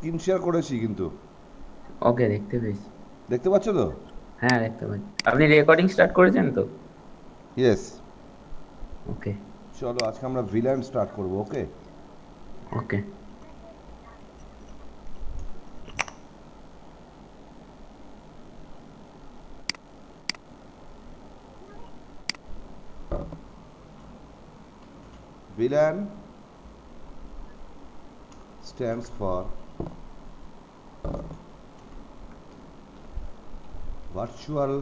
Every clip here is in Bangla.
স্ক্রিন শেয়ার করেছি কিন্তু। ওকে, দেখতে পেয়েছি। দেখতে পাচ্ছ তো? হ্যাঁ, দেখতে পাচ্ছি। আপনি রেকর্ডিং স্টার্ট করেছেন তো? ইয়েস। ওকে। চলো আজকে আমরা ভিলেন স্টার্ট করবো, okay? Okay. VLAN stands for virtual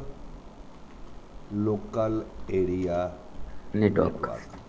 local area network. network.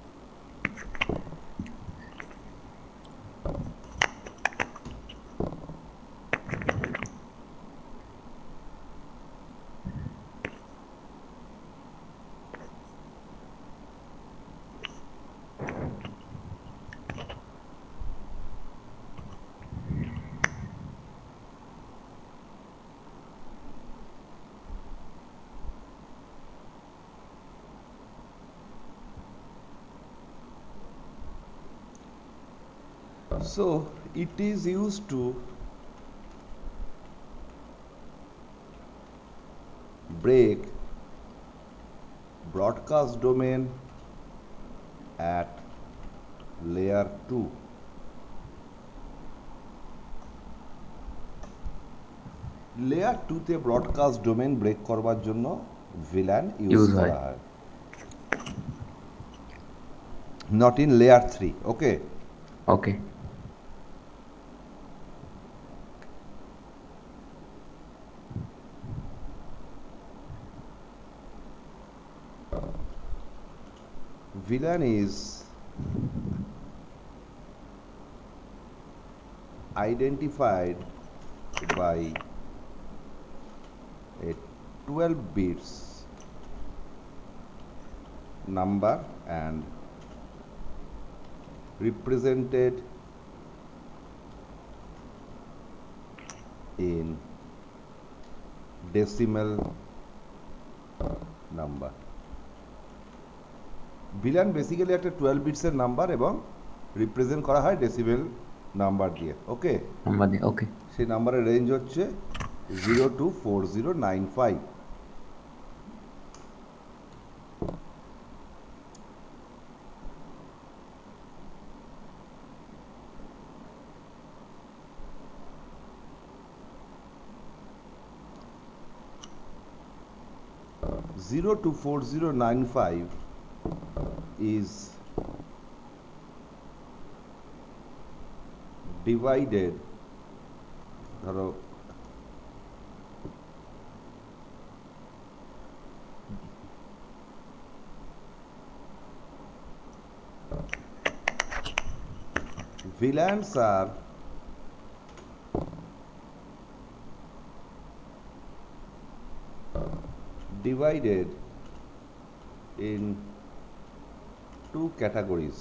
So it is used to break broadcast domain at layer 2. Layer টুতে ব্রডকাস্ট ডোমেন ব্রেক করবার জন্য ভিলান ইউজ ইউজ হয়। করা হয়, not in layer 3, okay? Okay. Villain is identified by a 12 bits number and represented in decimal number. Villain basically একটা 12 বিটসের নাম্বার এবং রিপ্রেজেন্ট করা হয় ডেসিমেল নাম্বার দিয়ে, ওকে? নাম্বার দিয়ে, ওকে। সেই নাম্বারের রেঞ্জ হচ্ছে 0 to 4095। 0 to 4095 is divided, ধরো villains are divided in two categories.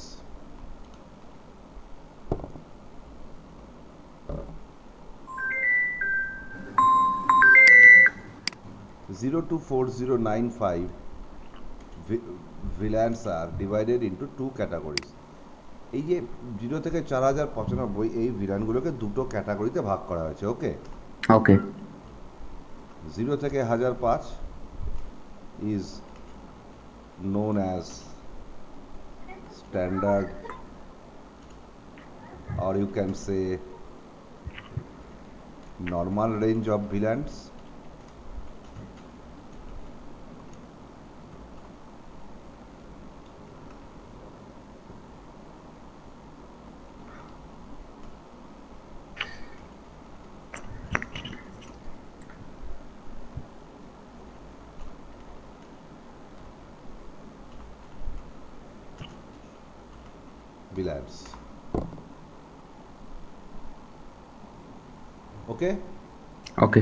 Zero to 4095 villains are divided into two categories. এই যে 0 থেকে 4095 এই ভিলানগুলোকে দুটো ক্যাটাগরিতে ভাগ করা হয়েছে, ওকে? ওকে। 0 থেকে 1005 is known as standard, or you can say normal range of villains. Villains, ওকে? ওকে।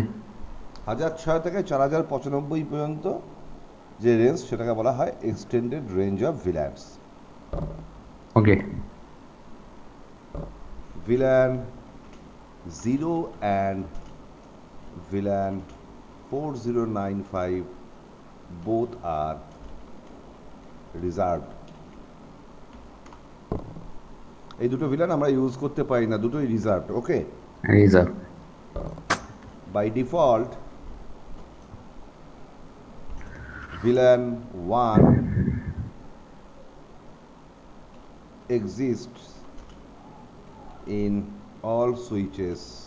1006 থেকে 4095 পর্যন্ত যে রেঞ্জ সেটাকে বলা হয় extended range of VLANs. Okay. VLAN 0 and villain 4095 both are reserved. এই দুটো ভিলান আমরা ইউজ করতে পারি না, দুটোই reserved, okay? reserve. By default, villain 1 exists in all switches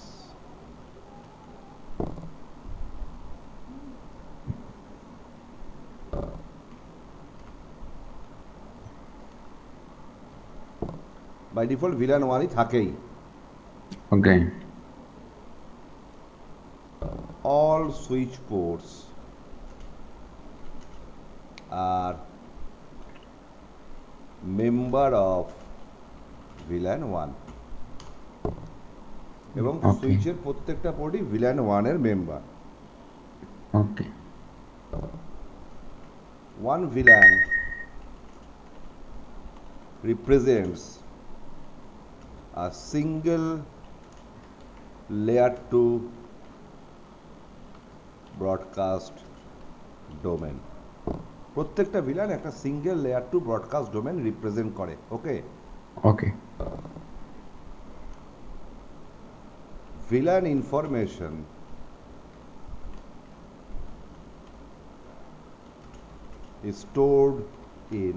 by default villain 1 ই থাকেই Okay. all switch ports are member of villain 1 এবং Okay. সুইচের প্রত্যেকটা পোর্টই ভিলান 1 এর member Okay. one villain represents a single layer 2 broadcast domain প্রত্যেকটা ভিলান একটা single layer 2 broadcast domain represent করে ওকে Okay. villain information is stored in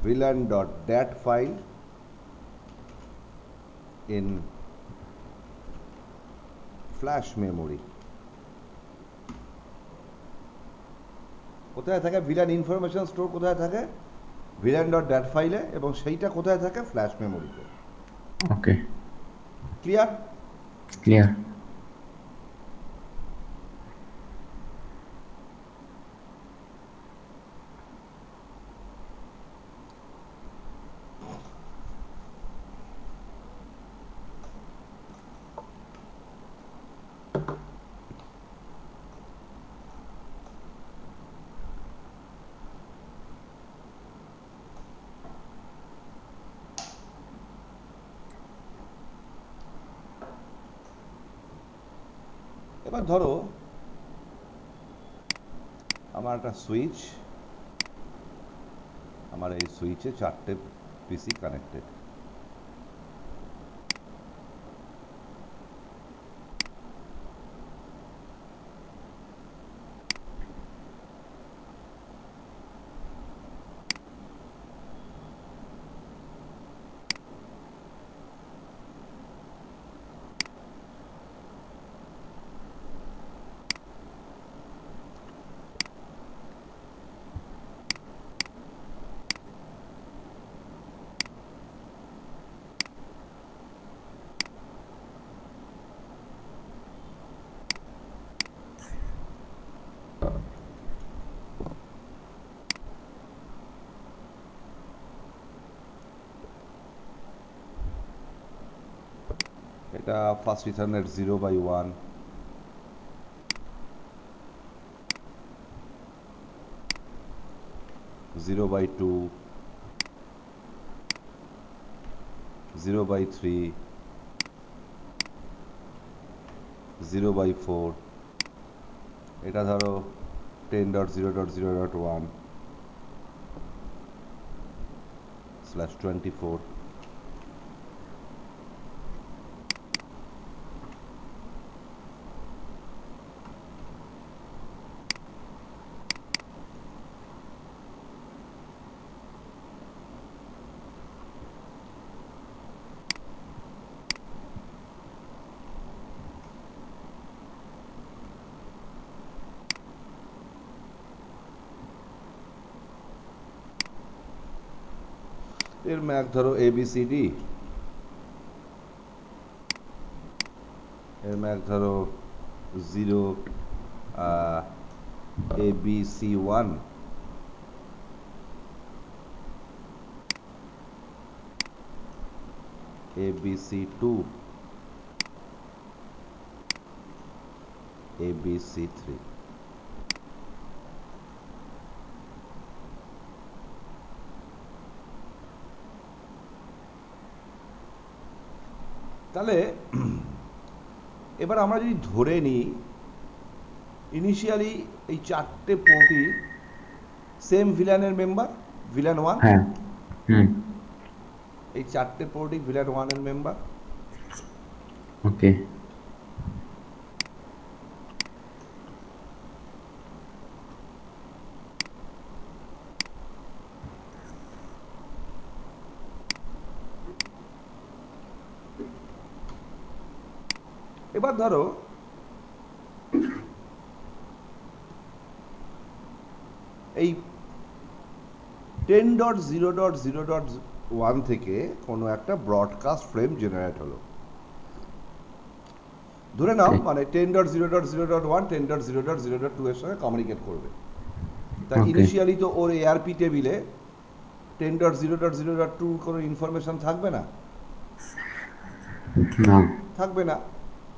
villain.dat file in flash memory কোথায় থাকে ভিলান ইনফরমেশন স্টোর কোথায় থাকে villain.dat ফাইলে এবং সেইটা কোথায় থাকে ফ্ল্যাশ মেমোরিতে Okay. Clear Clear. এবার ধরো আমার একটা সুইচ আমার এই সুইচে 4টে পিসি কানেক্টেড এটা ফার্স্ট ইথারনেট 0/1 0/2 0/3 0/4 এটা ধরো 10.0.0.1/24 এর ম্যাক ধরো ABCD এর ম্যাক ধরো 0 ABC1 ABC2 ABC3 তাহলে এবার আমরা যদি ধরে নিই ইনিশিয়ালি এই 4টে পোর্টই সেম ভিলানের মেম্বার ভিলান 1 হ্যাঁ। হুম। এই চারটে পোর্টই ভিলান ওয়ানের মেম্বার। Okay. এবার ধরো এই 10.0.0.1 থেকে কোনো একটা ব্রডকাস্ট ফ্রেম জেনারেট হলো, ধরে নাও Okay. মানে 10.0.0.1 10.0.0.2 এর সঙ্গে কমিউনিকেট করবে। তা Okay. ইনিশিয়ালি তো ওর এআরপি টেবিলে 10.0.0.2 কোনো ইনফরমেশন থাকবে না, No. থাকবে না।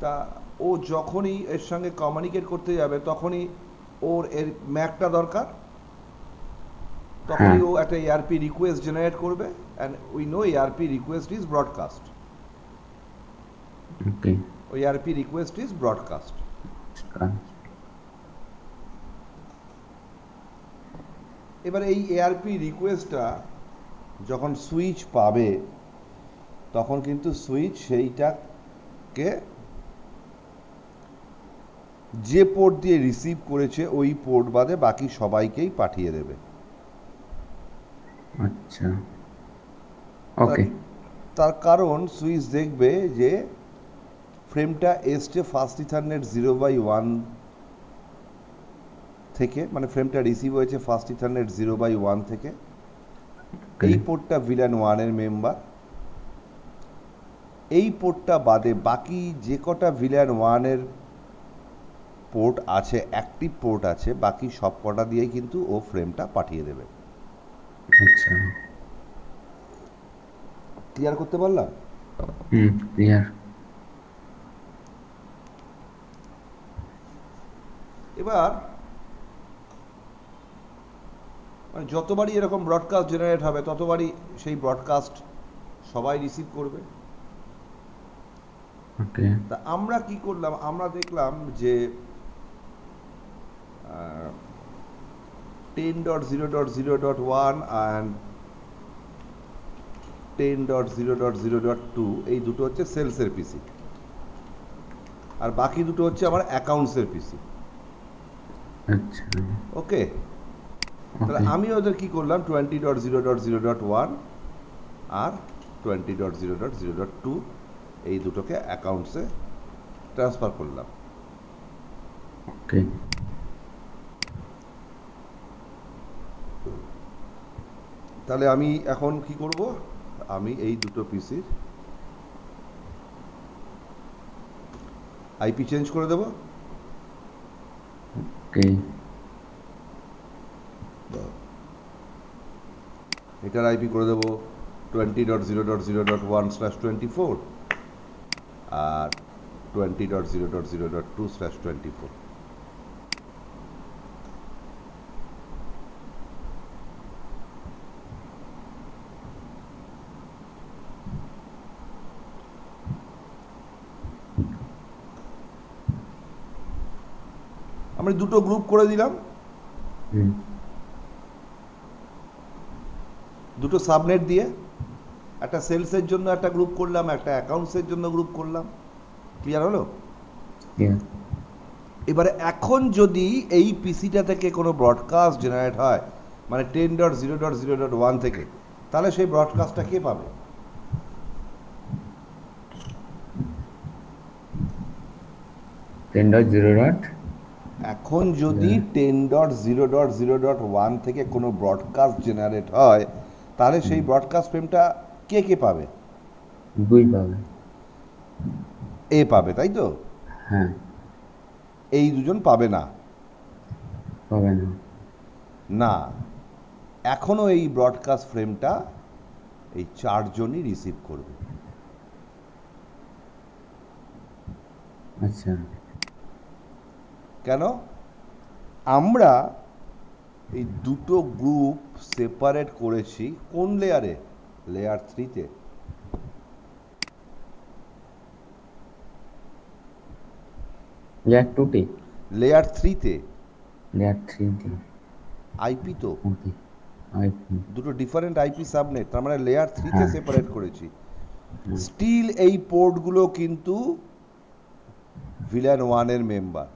তা ও যখনই এর সঙ্গে কমিউনিকেট করতে যাবে তখনই ওর এর ম্যাকটা দরকার, তখনই ও একটা এআরপি রিকোয়েস্ট জেনারেট করবে, and we know ARP request is broadcast. Okay. ওই এআরপি রিকোয়েস্ট ইজ ব্রডকাস্ট। এবার এই এআরপি রিকোয়েস্টটা যখন সুইচ পাবে তখন কিন্তু সুইচ সেইটাকে যে পোর্ট দিয়ে রিসিভ করেছে ওই পোর্ট বাদে বাকি সবাইকেই পাঠিয়ে দেবে। আচ্ছা। ওকে। তার কারণ সুইচ দেখবে যে ফ্রেমটা এসছে ফার্স্ট ইথারনেট 0/1 থেকে, মানে ফ্রেমটা রিসিভ হয়েছে ফার্স্ট ইথারনেট 0/1 থেকে। এই পোর্টটা ভিলান ওয়ানের মেম্বার। এই পোর্টটা বাদে বাকি যে কটা ভিলান ওয়ানের পোর্ট আছে, অ্যাক্টিভ পোর্ট আছে, বাকি সব কটা দিয়েই কিন্তু ও ফ্রেমটা পাঠিয়ে দেবে। আচ্ছা। ক্লিয়ার করতে পারলাম? ক্লিয়ার। এবার মানে যতবারই এরকম ব্রডকাস্ট জেনারেট হবে ততবারই সেই ব্রডকাস্ট সবাই রিসিভ করবে। ওকে। তা আমরা কি করলাম, আমরা দেখলাম যে 10.0.0.1 অ্যান্ড 10.0.0.2 এই দুটো হচ্ছে সেলসের পিসি, আর বাকি দুটো হচ্ছে আমার অ্যাকাউন্টসের পিসি। আচ্ছা। ওকে, তাহলে ওকে। আমি ওদের কি করলাম 20.0.0.1 আর 20.0.0.2 এই দুটোকে অ্যাকাউন্টসে ট্রান্সফার করলাম। ওকে। তাহলে আমি এখন কি করব, আমি এই দুটো পিসির আইপি চেঞ্জ করে দেব। ওকে। এটার আইপি করে দেবো 20.0.0.1/24 আর 20.0.0.2/24। আমি দুটো গ্রুপ করে দিলাম, দুটো সাবনেট দিয়ে। একটা সেলসের জন্য একটা গ্রুপ করলাম, একটা অ্যাকাউন্টসের জন্য গ্রুপ করলাম। ক্লিয়ার হলো? ক্লিয়ার। এবারে এখন যদি এই পিসিটা থেকে কোনো ব্রডকাস্ট জেনারেট হয় মানে 10.0.0.1 থেকে, তাহলে সেই ব্রডকাস্টটা কে পাবে? এখন যদি 10.0.0.1 থেকে কোনো ব্রডকাস্ট জেনারেট হয় তাহলে সেই ব্রডকাস্ট ফ্রেমটা কে কে পাবে? দুই পাবে। এ পাবে, তাই তো? হ্যাঁ। এই দুজন পাবে না। পাবে না। না, এখনও এই ব্রডকাস্ট ফ্রেমটা এই চারজনই রিসিভ করবে। আচ্ছা। কেন? আমরা এই দুটো গ্রুপ সেপারেট করেছি কোন লেয়ারে? লেয়ার 3-তে। লেয়ার 2 তে। লেয়ার 3-তে লেয়ার 3 তে। আইপি তো। ওকে। আইপি। দুটো ডিফারেন্ট আইপি সাবনেট, তার মানে লেয়ার থ্রিতে হ্যাঁ। সেপারেট করেছি। স্টিল এই পোর্টগুলো কিন্তু ভিল্যান ওয়ানের মেম্বার।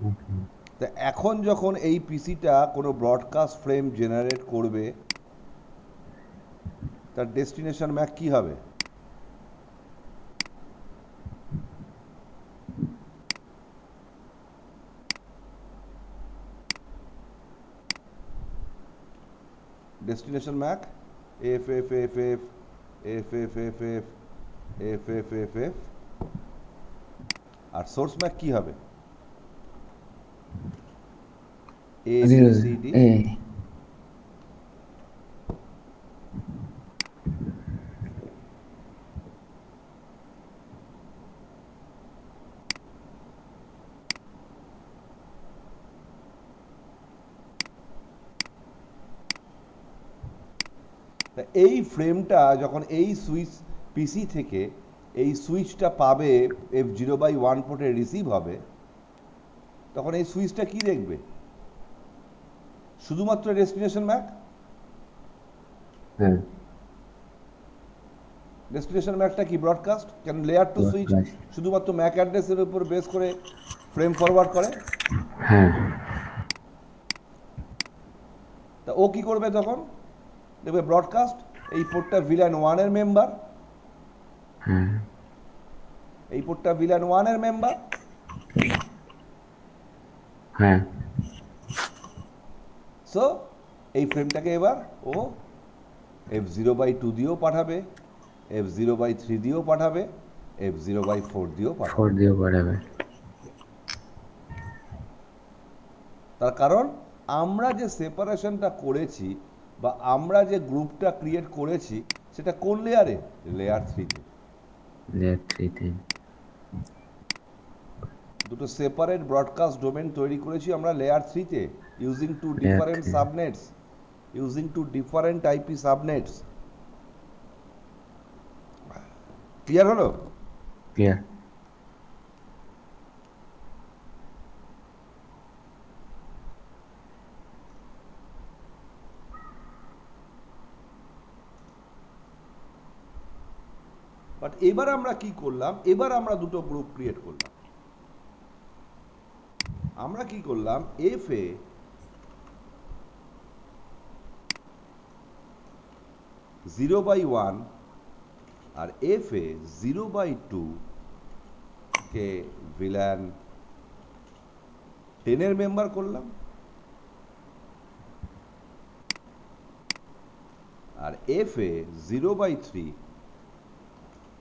ওকে। তা এখন যখন এই পিসিটা কোনো ব্রডকাস্ট ফ্রেম জেনারেট করবে, তার ডেস্টিনেশন ম্যাক কি হবে? Destination MAC F F F F F F F F F F F F, আর সোর্স ম্যাক কি হবে? A B zero C D. A. তা এই ফ্রেমটা যখন এই সুইচ পিসি থেকে এই সুইচটা পাবে, F0/1 পোর্টে রিসিভ হবে, তখন এই সুইচটা কি দেখবে? শুধুমাত্র ডেস্টিনেশন ম্যাক। হ্যাঁ। ডেস্টিনেশন ম্যাকটা কি ব্রডকাস্ট? কেন লেয়ার টু সুইচ Broadcast। শুধুমাত্র ম্যাক অ্যাড্রেসের উপর বেস করে ফ্রেম ফরওয়ার্ড করে। হ্যাঁ। তা ও কি করবে তখন? দেখবে ব্রডকাস্ট, এই পোর্টটা ভিল্যান ওয়ানের মেম্বার, হ্যাঁ। এই পোর্টটা ভিল্যান ওয়ানের মেম্বার। হ্যাঁ। সো এই ফ্রেমটাকে এবার ও F0/2 দিয়েও পাঠাবে, F0/3 দিয়েও পাঠাবে, F0/4 দিয়েও পাঠাবে। 4 দিয়েও পাঠাবে। তার কারণ আমরা যে সেপারেশনটা করেছি বা আমরা যে গ্রুপটা ক্রিয়েট করেছি, সেটা কোন লেয়ারে? লেয়ার থ্রিতে। লেয়ার 3-তে। দুটো সেপারেট ব্রডকাস্ট ডোমেন তৈরি করেছি আমরা লেয়ার থ্রিতে, using two Layer different 3 subnets, using two different IP subnets. Clear হলো? ক্লিয়ার। বাট এবার আমরা কি করলাম? এবার আমরা দুটো গ্রুপ ক্রিয়েট করলাম। আমরা কি করলাম? এফ এ (0/1) আর এফ এ (0/2) কে ভিল্যান 10 এর মেম্বার করলাম, আর এফ এ 0/3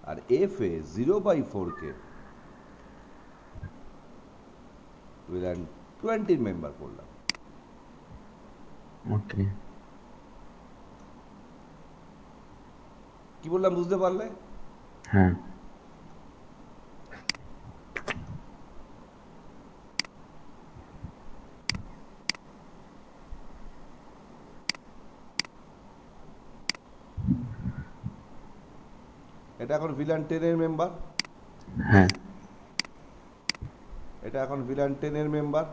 আর এফ এ 0/4 কে ভিল্যান 20 মেম্বার করলাম। ওকে। কি বললাম বুঝতে পারলে? হ্যাঁ। এটা এখন ভিল্যান 10 এর মেম্বার, হ্যাঁ। এটা এখন ভিল্যান 10 এর মেম্বার।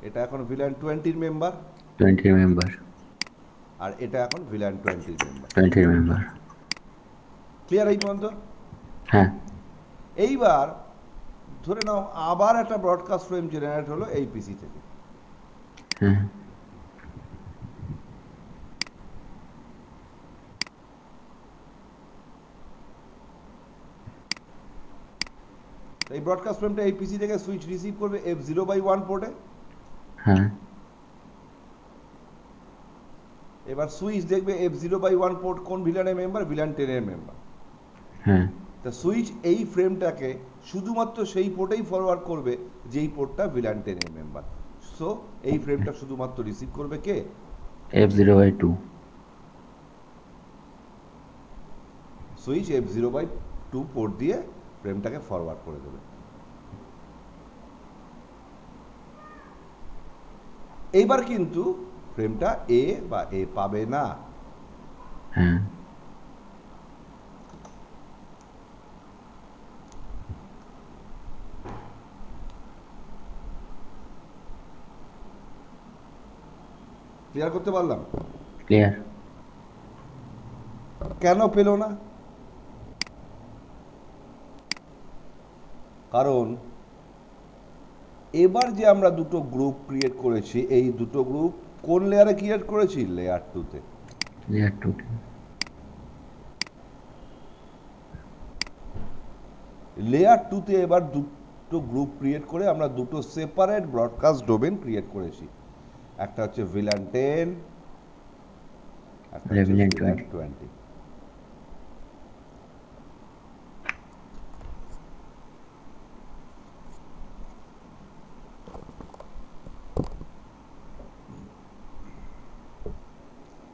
এটা এখন ভিল্যান 20 মেম্বার, 20 মেম্বার। আর এটা এখন ভিল্যান 20 মেম্বার। 20 মেম্বার। ক্লিয়ার এই পর্যন্ত? হ্যাঁ। এইবার ধরে নাও আবার একটা ব্রডকাস্ট ফ্রেম জেনারেট হলো এই পিসি থেকে। হ্যাঁ। এই ব্রডকাস্ট ফ্রেমটা এই পিসি থেকে সুইচ রিসিভ করবে F0/1 পোর্টে। হ্যাঁ। এবার সুইচ দেখবে F0/1 পোর্ট কোন ভিল্যানের মেম্বার? ভিল্যান 10 এর মেম্বার। হ্যাঁ। তা সুইচ এই ফ্রেমটাকে শুধুমাত্র সেই পোর্টেই ফরওয়ার্ড করবে যেই পোর্টটা ভিল্যান 10 এর মেম্বার। সো এই ফ্রেমটা শুধুমাত্র রিসিভ করবে কে? F0/2। সুইচ F0/2 পোর্ট দিয়ে ফ্রেমটাকে ফরওয়ার্ড করে দেবে। এইবার কিন্তু ফ্রেমটা এ পাবে না। হ্যাঁ। ক্লিয়ার করতে পারলাম? ক্লিয়ার। কেন পেলো না? কারণ এবার যে আমরা দুটো গ্রুপ ক্রিয়েট করেছি, এই দুটো গ্রুপ কোন লেয়ারে ক্রিয়েট করেছি? লেয়ার 2-তে। লেয়ার 2। লেয়ার 2-তে এবার দুটো গ্রুপ ক্রিয়েট করে আমরা দুটো সেপারেট ব্রডকাস্ট ডোমেন ক্রিয়েট করেছি। একটা হচ্ছে ভিলান 10, একটা হচ্ছে ভিলান ভিলান 20। 20।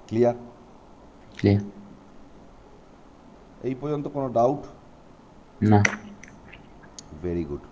ক্লিয়ার? ক্লিয়ার। এই পর্যন্ত কোনো ডাউট? না। Very good.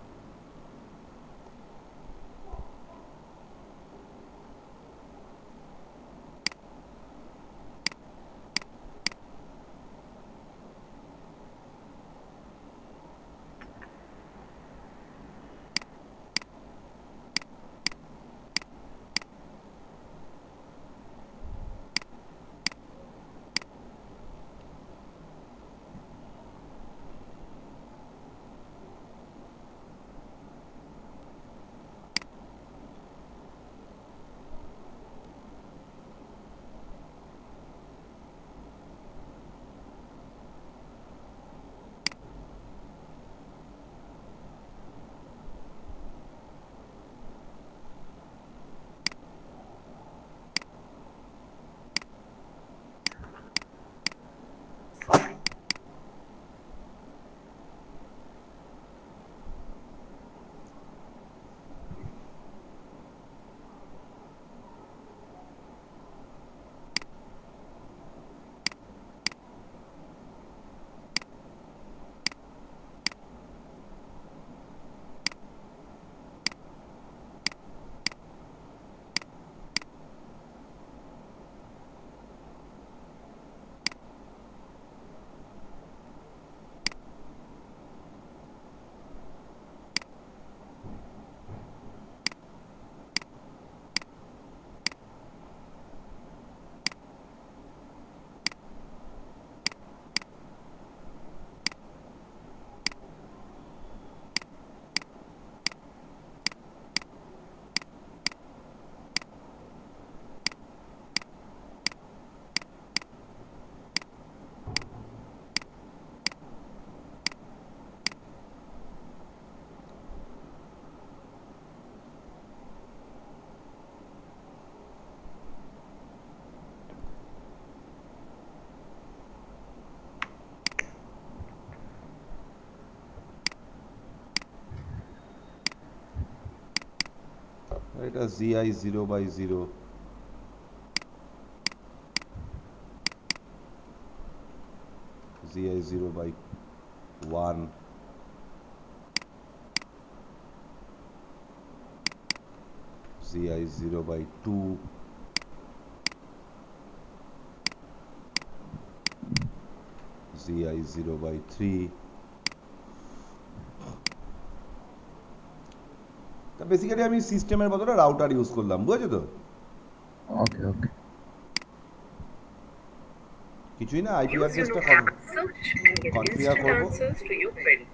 এটা zi 0/0, zi 0/1, zi 0/2, zi 0/3। তা বেসিক্যালি আমি সিস্টেমের বদলে রাউটার ইউজ করলাম, বুঝেছো তো? ওকে ওকে। কিছুই না, আইপি Use অ্যাড্রেসটা Uno app search and get configure instant করবো। answers to your query.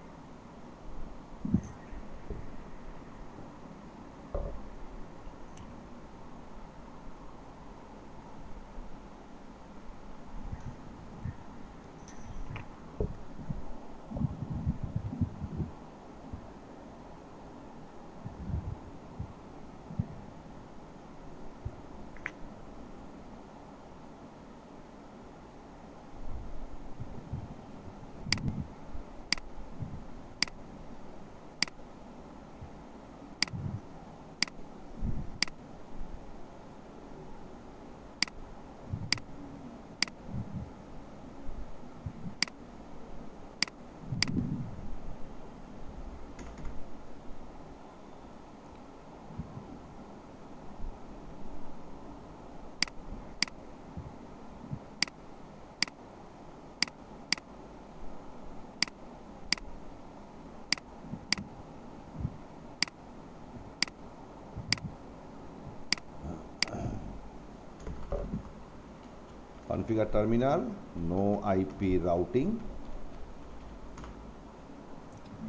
Configure terminal, no IP routing,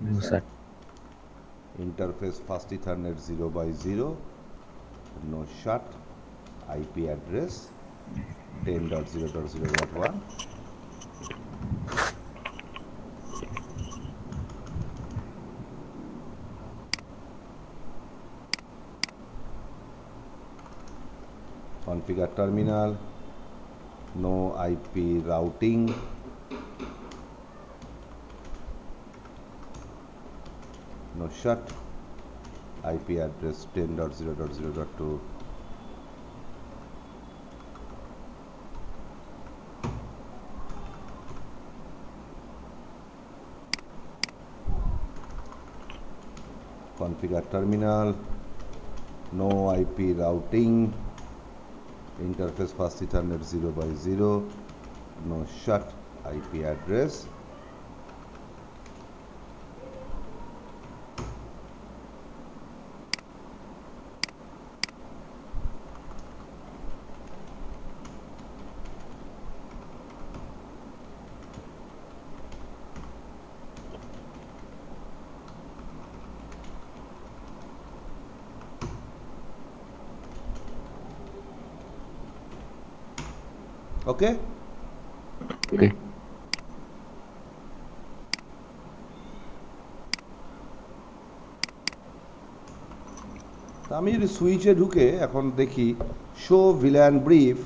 No, sir. interface fast Ethernet 0x0, no shut, IP address 10.0.0.1. Configure terminal, no IP routing, no shut, IP address 10.0.0.2. Configure terminal, no IP routing, interface fast Ethernet 0x0, no shut, IP address okay. Okay. তা আমি যদি সুইচে ঢুকে এখন দেখি শো ভিলান ব্রিফ,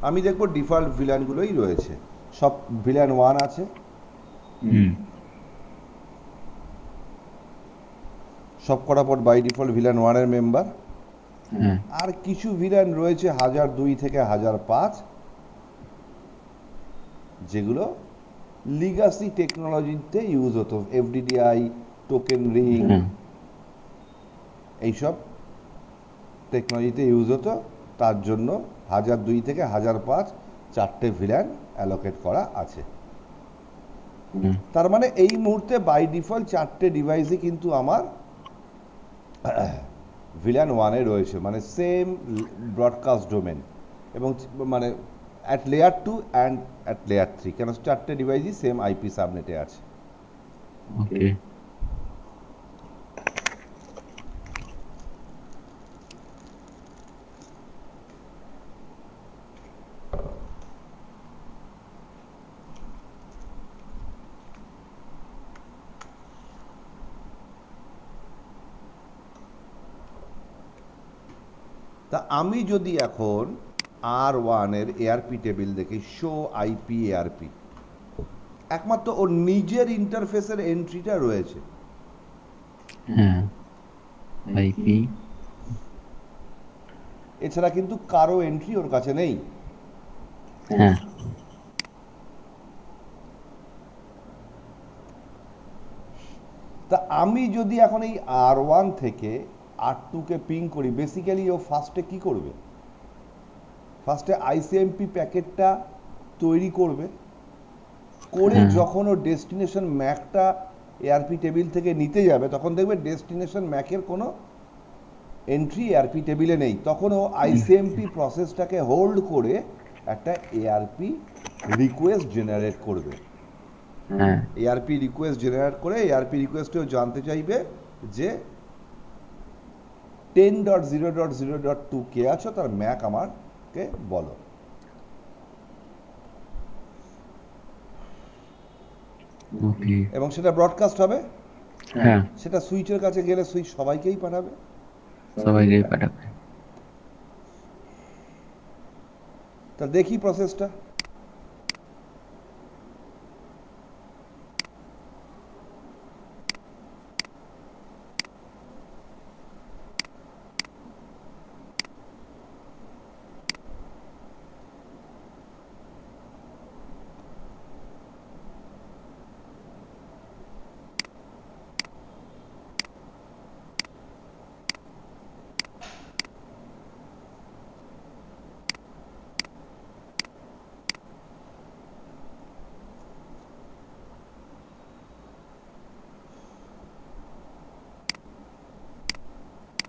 আমি দেখবো ডিফল্ট ভিলানগুলোই রয়েছে, সব ভিলান 1 আছে, সব কটা পর বাই ডিফল্ট ভিলান 1 এর মেম্বার, হ্যাঁ। আর কিছু ভিলান রয়েছে 1002 থেকে 1005, যেগুলো লিগাসি টেকনোলজিতে ইউজ হতো, এফডিডিআই, টোকেন রিং, হ্যাঁ। এইসব টেকনোলজিতে ইউজ হতো। তার জন্য 1002 থেকে 1005 চারটে ভিলান অ্যালোকেট করা আছে। হুম। তার মানে এই মুহূর্তে বাই ডিফল্ট চারটে ডিভাইসই কিন্তু আমার ভিলান 1-এ রয়েছে, মানে সেম ব্রডকাস্ট ডোমেন, এবং মানে at layer 2 and at layer 3, কেন চারটে ডিভাইসই সেম আইপি সাবনেটে আছে। Okay. তা আমি যদি এখন R1 এর এআরপি টেবিল দেখি, শো আইপি এআরপি, একমাত্র ওর নিজের ইন্টারফেসের এন্ট্রিটা রয়েছে, হ্যাঁ। IP. এছাড়া কিন্তু কারো এন্ট্রি ওর কাছে নেই। হ্যাঁ। তা আমি যদি এখন এই R1 থেকে R2-কে পিং করি, বেসিক্যালি ও ফার্স্টে কি করবে? ফার্স্টে আইসিএমপি প্যাকেটটা তৈরি করবে, করে হ্যাঁ। যখন ও ডেস্টিনেশন ম্যাকটা এআরপি টেবিল থেকে নিতে যাবে, তখন দেখবে ডেস্টিনেশন ম্যাকের কোনো এন্ট্রি এআরপি টেবিলে নেই। তখন ও আইসিএমপি প্রসেসটাকে হোল্ড করে একটা এআরপি রিকোয়েস্ট জেনারেট করবে। হ্যাঁ। এআরপি রিকোয়েস্ট জেনারেট করে এআরপি রিকোয়েস্টেও জানতে চাইবে যে 10.0.0.2 কে আছো, তার ম্যাক আমাকে বলো। Okay. এবং সেটা ব্রডকাস্ট হবে, হ্যাঁ। সেটা সুইচের কাছে গেলে সুইচ সবাইকেই পাঠাবে। সবাইকেই পাঠাবে। তা দেখি প্রসেসটা।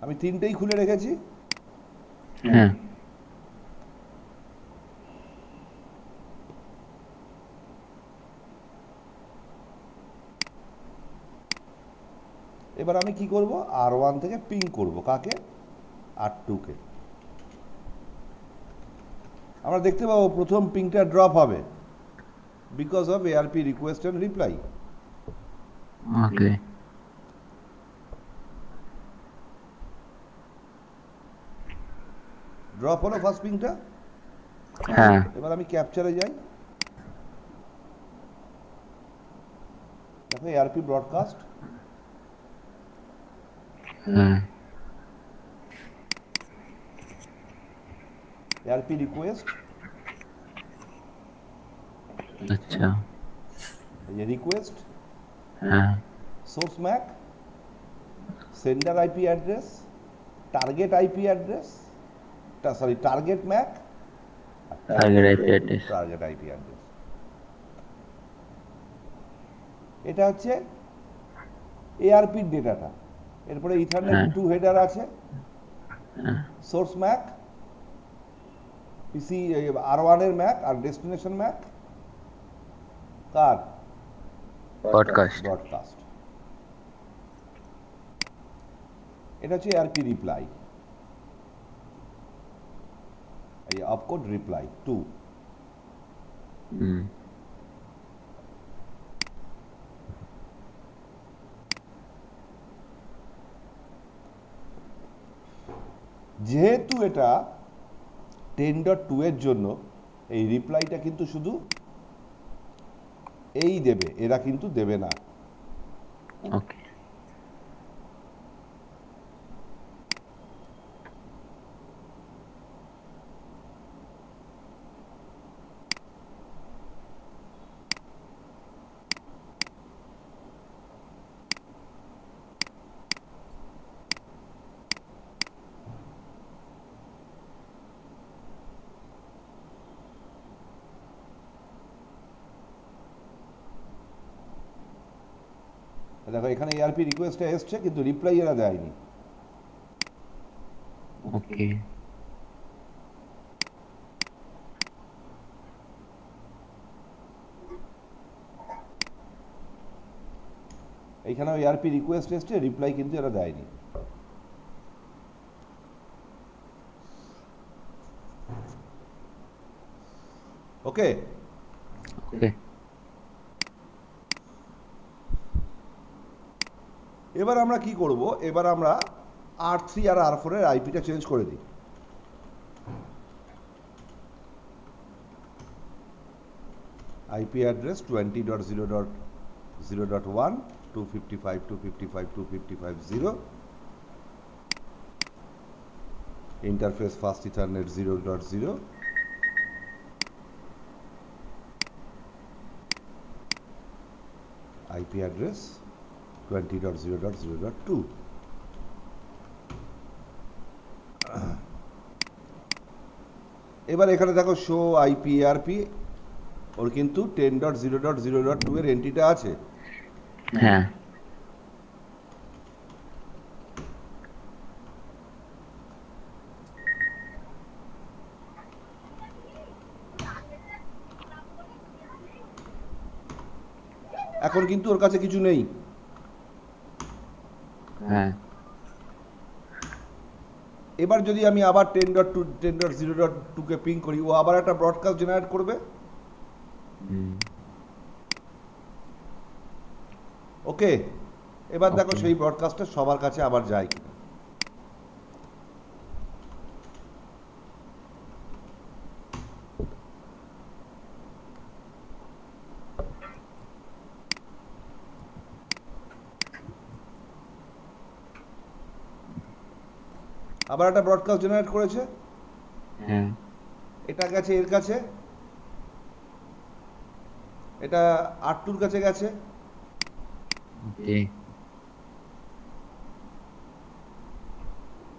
আমি তিনটেই খুলে রেখেছি। হ্যাঁ। এবার আমি কি করব, R1 থেকে পিং করব কাকে, R2 কে। আমরা দেখতে পাবো প্রথম পিংটা ড্রপ হবে because of ARP request and reply. Okay. Drop হলো ফার্স্ট পিংটা। হ্যাঁ। এবার আমি ক্যাপচারে যাই, দেখো ARP ব্রডকাস্ট, হ্যাঁ। ARP রিকোয়েস্ট, আচ্ছা। এই যে রিকোয়েস্ট, হ্যাঁ। Source Mac, sender IP address, target IP address, sorry target Mac, target IP address. Target IP address. এটা হচ্ছে ARP ডেটাটা। এরপরে ইথারনেট হ্যাঁ। 2 হেডার আছে, হ্যাঁ। সোর্স ম্যাক, পিসি R1 এর ম্যাক আর ডেস্টিনেশন ম্যাক কার, পডকাস্ট। ব্রডকাস্ট। এটা হচ্ছে ARP রিপ্লাই, এই অপকোড রিপ্লাই 2। হুম। যেহেতু এটা 10.2 এর জন্য এই রিপ্লাইটা কিন্তু শুধু এই দেবে, এরা কিন্তু দেবে না। ওকে। দেখো এখানে ARP রিকোয়েস্টটা এসছে কিন্তু রিপ্লাই এরা দেয়নি। ওকে। এইখানেও ARP রিকোয়েস্ট এসছে, রিপ্লাই কিন্তু এরা দেয়নি। ওকে। ওকে। এবার আমরা কি করব, এবার আমরা R3 আর R4 এর আইপিটা চেঞ্জ করে দিই। IP address 20.0.0.1 255.255.255.0, interface fast ethernet 0.0, IP address 20.0.0.2। এবার এখানে দেখো শো আইপি ARP, ওর কিন্তু 10.0.0.2 এর এন্ট্রিটা আছে। হ্যাঁ। এখন কিন্তু ওর কাছে কিছু নেই। হ্যাঁ। এবার যদি আমি আবার 10.2 10.0.2 কে পিং করি, ও আবার একটা ব্রডকাস্ট জেনারেট করবে। হুম। ওকে। এবার দেখো Okay. সেই ব্রডকাস্টটা সবার কাছে আবার যায় কিনা। আবার একটা ব্রডকাস্ট জেনারেট করেছে, হ্যাঁ। এটা গেছে এর কাছে, এটা R2 কাছে গেছে, ওকে।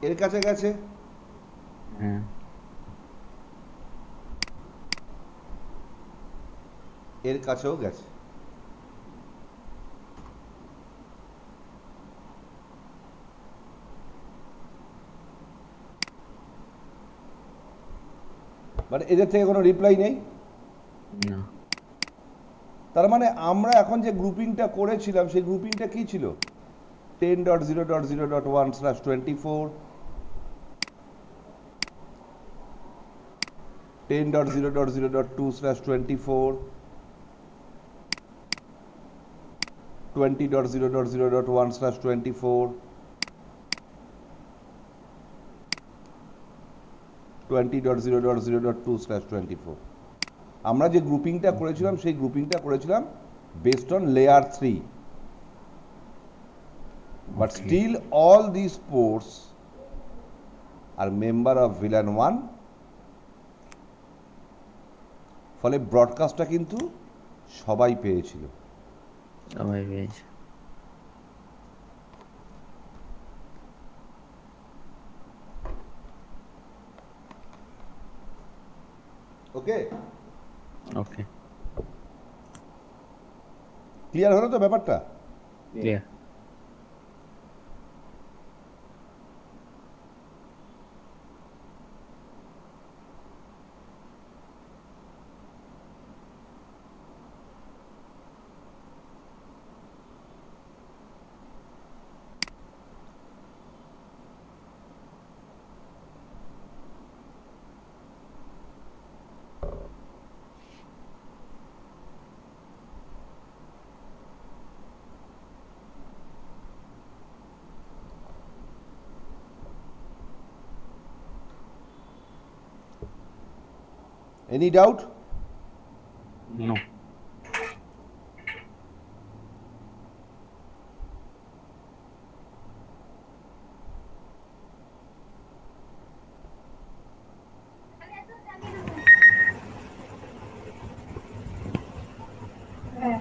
এর কাছে গেছে, হ্যাঁ। এর কাছেও গেছে। মানে এদের থেকে কোনো রিপ্লাই নেই। না। তার মানে আমরা এখন যে গ্রুপিংটা করেছিলাম সেই গ্রুপিংটা কি ছিল, 10.0.0.1/24, 10.0.0.2/24, 20.0.0.1/24, 20.0.0.2/24. আমরা যে গ্রুপিংটা করেছিলাম সেই গ্রুপিংটা করেছিলাম based on layer 3, but Okay. still all these ports are member of VLAN 1. ফলে ব্রডকাস্টটা কিন্তু সবাই পেয়েছিল। সবাই পেয়েছে। ওকে, ওকে, ক্লিয়ার হলো তো ব্যাপারটা? ক্লিয়ার। Any doubt? নো। হ্যাঁ